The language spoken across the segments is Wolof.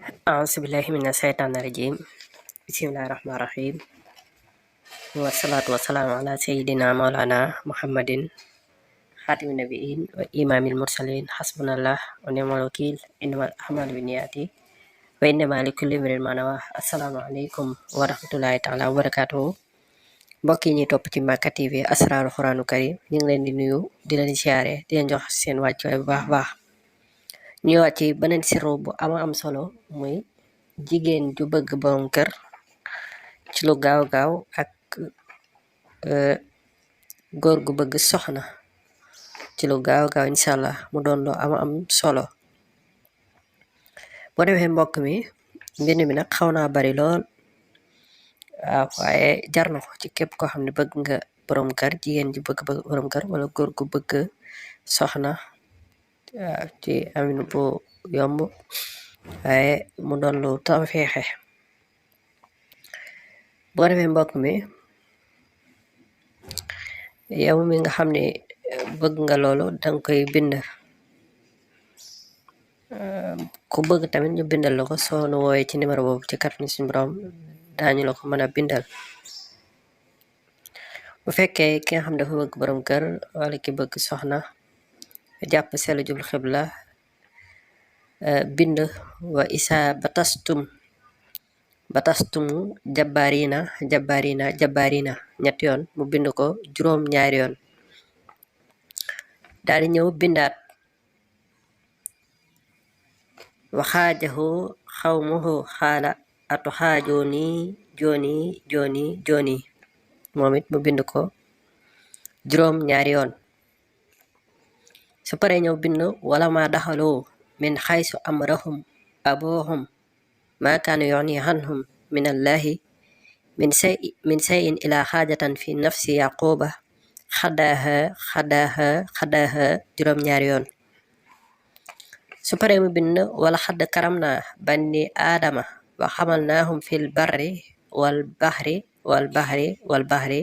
أعوذ بالله من الشيطان الرجيم بسم الله الرحمن الرحيم والصلاة والسلام على سيدنا مولانا محمد خاتم النبيين وإمام المرسلين حسبنا الله ونعم الوكيل إنما الأعمال بالنيات وإنما لكل امرئ ما نوى السلام عليكم ورحمة الله تعالى وبركاته mbokk yi ñi topp ci Makka TV asraaru xuraanu karim ñu ngi leen di nuyu di leen siyaare di leen jox seen wàccuwaay bu baax ñëwaat ci beneen sirru bu am solo muy jigéen ju bëgg borom kër ci lu gaaw ak góor gu bëgg soxna ci lu gaaw inshallah mu doon lu am solo boo defee mbokk mi mbind mi nag xaw naa bari lool waaye jar na ko ci képp koo xam ne bëgg nga borom kër jigéen ju bëgg borom kër wala góor gu bëgg soxna ci amin bu yomb waaye mu doon lu tawfeexe boo defee mbokk mi yow mi nga xam ne bëgg nga loolu danga koy bind ku bëgg tamit ñu bindal la ko soo nu wooyee ci numéro boobu ci kàttanu suñu borom daañu la ko mën a bindal bu fekkee ki nga xam dafa bëgg borom kër wala ki bëgg soxna jàpp selu jublu xibla bind wa isa batastumu jabbarina ñetti yoon mu bind ko juróom ñaari yoon daal di ñëw bindaat waxaajahu xawmuhu xaala atu xaajooni jooni moom it mu bind ko juróom ñaari yoon su paree ñëw bind wala ma daxaloo min xaysu amrahum aboohum ma kaanu yugni anhum min allahi min shay'in ila xaajatan fi nafsi yaquba xadaaha juróom ñaari yoon su paree mu bind wala xadd karam naa banni aadama wa xamalnaahum fil barri wal bahri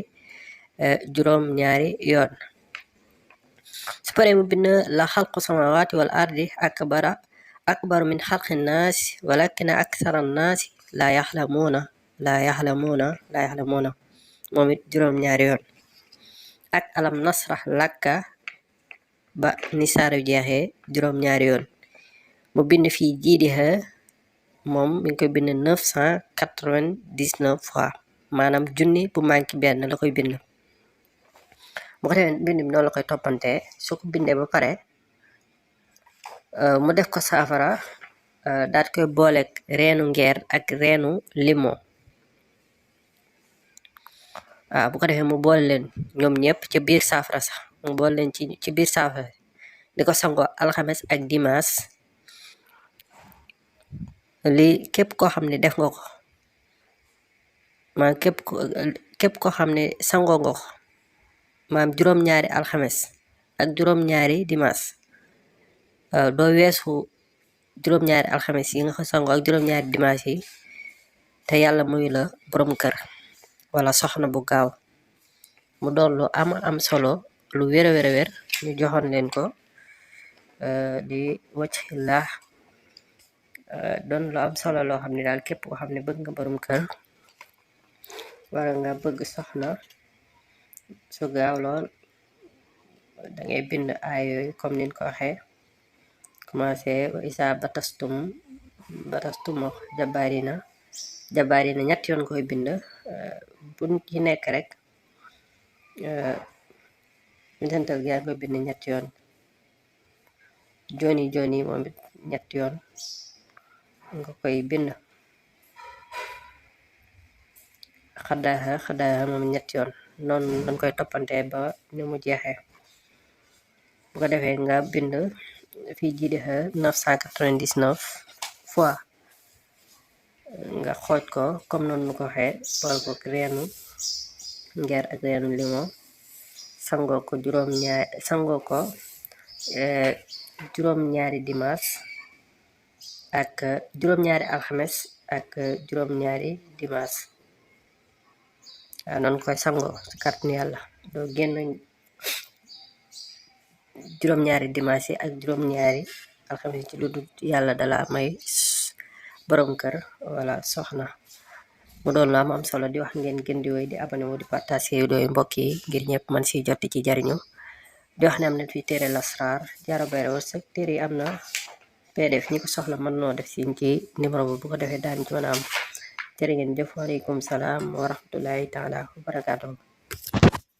juróom ñaari yoon su paree mu bind la xalqu samawati wal ardi akbaru min xalqi naasi walakina aksara naasi la yaxlamuuna moom it juróom ñaari yoon ak alam nasrah lakka ba nisaaru jeexee juróom ñaari yoon mu bind fii jiidiha moom mi ngi koy bind 999 fois maanaam junni bu manki benn la koy bind bu ko defee bind bi noonu la koy toppante su ko bindee ba pare mu def ko saafara daat koy booleeg reenu ngeer ak reenu limon bu ko defee mu boole leen ñoom ñëpp ca biir saafara sax mu boole leen ci biir saafara di ko sangoo alxames ak dimanche lii képp koo xam ne def nga ko maam képp koo xam ne sangoo nga ko maam juróom-ñaari alxames ak juróom-ñaari dimanche doo weesu juróom-ñaari alxames yi nga ko sangoo ak juróom-ñaari dimanche yi te yàlla muy la borom kër wala soxna bu gaaw mu doon lu am solo lu wér ñu joxoon leen ko di wajhillah doon lu am solo loo xam ne daal képp koo xam ne bëgg nga borom kër wala nga bëgg soxna su gaaw lool dangay bind aay yooyu comme nin ko waxee commencé wa isa batastumo jabarina ñett yoon koy bind bu ci nekk rek misantal gi koy bind ñett yoon joni moom it ñett yoon nga koy bind xadaaha moom ñett yoon noonu dañ koy toppante ba ni mu jeexee bu ko defee nga bind fii jiidiha 999 fois nga xooj ko comme noonu nu ko waxee bool ko reenu ngeer ak reenu limon sangoo ko juróom-ñaari dimanche ak juróom-ñaari alxames ak juróom-ñaari dimanche noonu koy sangoo ci kàttanu yàlla doo génn juróom-ñaari dimanche yi ak juróom-ñaari alxames ci lu dul yàlla dala may borom kër wala soxna. Mu doon lu am solo di wax ngeen gën di woy di abonné wu di partage vidéo yi mbokk yi ngir ñëpp man si jot ci jariñu. Di wax ne am na fi téere lasraar jaaro bayre wërsëg téere yi am na PDF ñi ko soxla mën noo def siñ ci numéro bu ko defee daan ci mën a am. Jërë ngeen jëf, waaleykum salaam wa rahmatullahi taala wa barakaatuh.